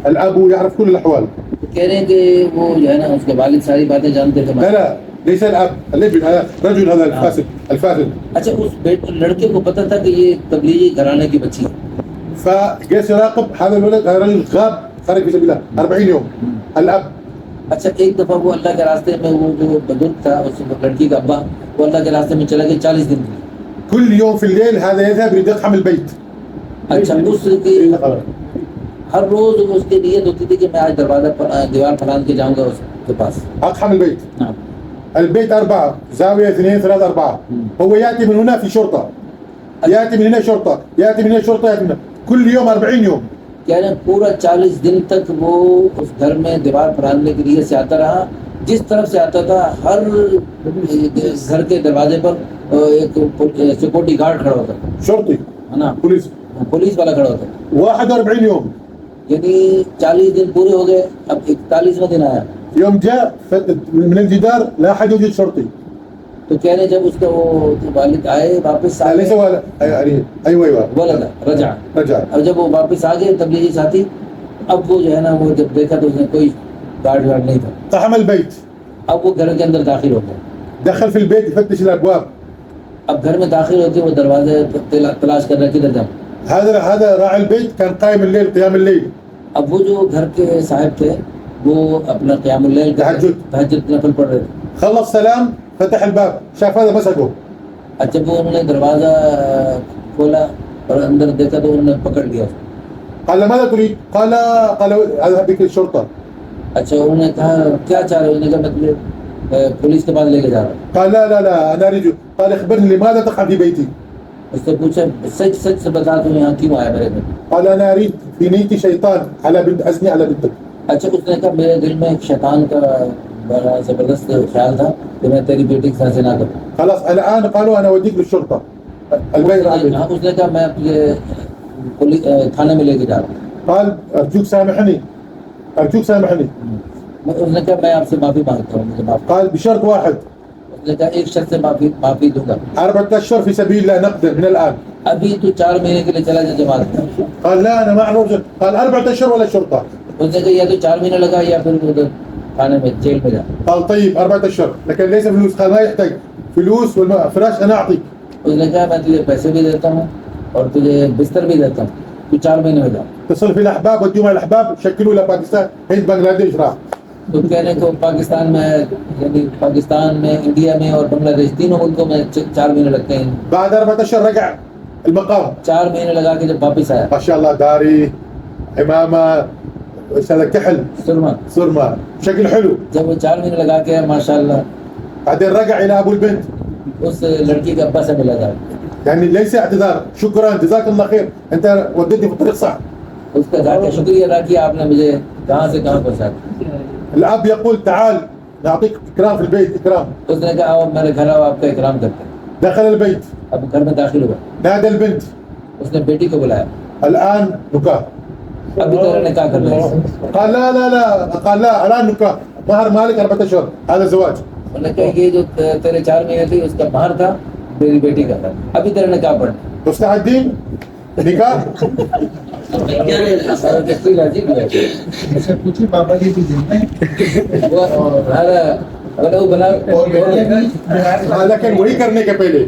الاب يعرف كل الاحوال. कह रहे हैं कि वो जो है ना उसके वालिद सारी बातें जानते थे. لا لا ليس الاب، الابن هذا رجل، هذا الفاسد الفاسد. अच्छा उस लड़के को पता था कि ये तबलीगी घराने की बच्ची है. فجالس يراقب هذا الولد، هذا الرجل غاب خارج في سبيل الله 40 يوم. الاب अच्छा एक दफा वो अल्लाह के रास्ते में वो जो बुजुर्ग था उस लड़की का अब्बा वो अल्लाह के रास्ते में चला गया 40 दिन. كل يوم في الليل هذا يذهب يريد يقحم البيت. अच्छा उसकी हर रोज उसकी नीयत होती थी कि मैं आज दीवार फलान के जाऊंगा उसके पास. اقحم البيت. हाँ. البيت 4 زاوية 2 3 4. هو يأتي من هنا في شرطة، يأتي من هنا شرطة، يأتي من هنا شرطة، يأتي من هنا. كل يوم 40 يوم. कह रहे पूरा 40 दिन तक वो उस घर में दीवार फराने के लिए से आता रहा. जिस तरफ से आता था हर घर के दरवाजे पर एक सिक्योरिटी गार्ड खड़ा होता था. شرطي है ना, पुलिस वाला खड़ा होता. 41 يوم. यानी 40 दिन पूरे हो गए. अब 41वां दिन आया. يوم جاء من الجدار لا أحد يوجد شرطي. तो कह रहे जब उसका वो वालिद आए वापस आ ليس गए. أيوة बोला था रजा. अब जब वो वापस आ गए तबलीगी साथी, अब वो जो है ना वो जब देखा तो उसने कोई गार्ड नहीं था. قحم البيت. अब वो घर के अंदर दाखिल हो गया. دخل في البيت يفتش الأبواب. अब घर में दाखिल होते वो दरवाजे तलाश कर रहे किधर जाऊं. هذا راعي البيت كان قائم الليل قيام الليل. अब वो जो घर के साहब थे वो अपना क़यामुल लैल तहज्जुद नफल पढ़ रहे थे. خلص سلام فتح الباب شاف هذا مسكه. अच्छा वो उन्होंने दरवाजा खोला और अंदर देखा तो उन्होंने पकड़ लिया. قال ماذا تريد؟ قال اذهب بك للشرطة. अच्छा उन्होंने कहा क्या चाह रहे हो? उन्होंने कहा मतलब पुलिस के पास लेके जा रहा हूँ. قال لا انا اريد. قال اخبرني لماذا تقع في بيتي؟ उससे पूछा सच से बता तुम यहाँ क्यों आया मेरे घर. قال انا اريد في نيتي شيطان على بنت ازني على بنتك. अच्छा उसने कहा मेरे दिल में एक शैतान का बड़ा जबरदस्त ख्याल था कि मैं तेरी बेटी के साथ ज़िना करूं. خلاص الان قالوا انا اوديك للشرطة. البيت उसने कहा मैं तुझे पुलिस थाने में लेके जा रहा हूँ. قال ارجوك سامحني ارجوك سامحني. उसने कहा मैं आपसे माफी मांगता हूँ, मुझे माफ. قال بشرط واحد. उसने कहा एक शर्त से माफी दूंगा. 4 أشهر في سبيل الله نقدر من الان. अभी तू 4 महीने के लिए चला जा जमात में. قال لا انا ما اعرف. قال 4 أشهر ولا شرطة. उसने कहा या तो 4 महीने लगा या फिर उधर थाने में जेल में जा. قال طيب 4 أشهر لكن ليس فلوس. قال ما يحتاج فلوس والفراش انا اعطيك. उसने कहा मैं तुझे पैसे भी देता हूँ और तुझे बिस्तर भी देता हूँ, तू 4 महीने में जा. اتصل في الاحباب وديهم على الاحباب شكلوا له باكستان هند بنغلاديش راح. तो कहने को पाकिस्तान में यानी पाकिस्तान में इंडिया में और बांग्लादेश तीनों मुल्कों में 4 महीने लगते हैं. بعد 4 أشهر रجع المقام. 4 महीने लगा के जब वापस आया ما شاء الله داري عمامة هذا كحل सुरमा شكل حلو. जब वो 4 महीने लगा के माशाल्लाह بعدين रجع إلى أبو البنت. उस लड़की के अब्बा से मिला था. يعني ليس اعتذار، شكرا جزاك الله خير انت وديتني في الطريق صح. उसका जाके शुक्रिया अदा किया आपने मुझे कहाँ से कहाँ पहुँचा. الاب يقول تعال نعطيك اكرام في البيت اكرام. उसने कहा आओ मेरे घर आओ आपका इकराम करते हैं. دخل البيت. अब घर में दाखिल हुआ. نادى البنت. उसने बेटी को बुलाया. الان نكاح. अभी तो निकाह कर रहे हैं. قال لا قال لا الان نكاح مهر مالك 4 أشهر هذا زواج. उन्होंने कहा ये जो तेरे 4 महीने थे उसका महर था मेरी बेटी का था, अभी तेरा निकाह पढ़. مستعدين निकाह. पूछिए बाबा जी की जिम्मे वो बना लेकिन वही करने के पहले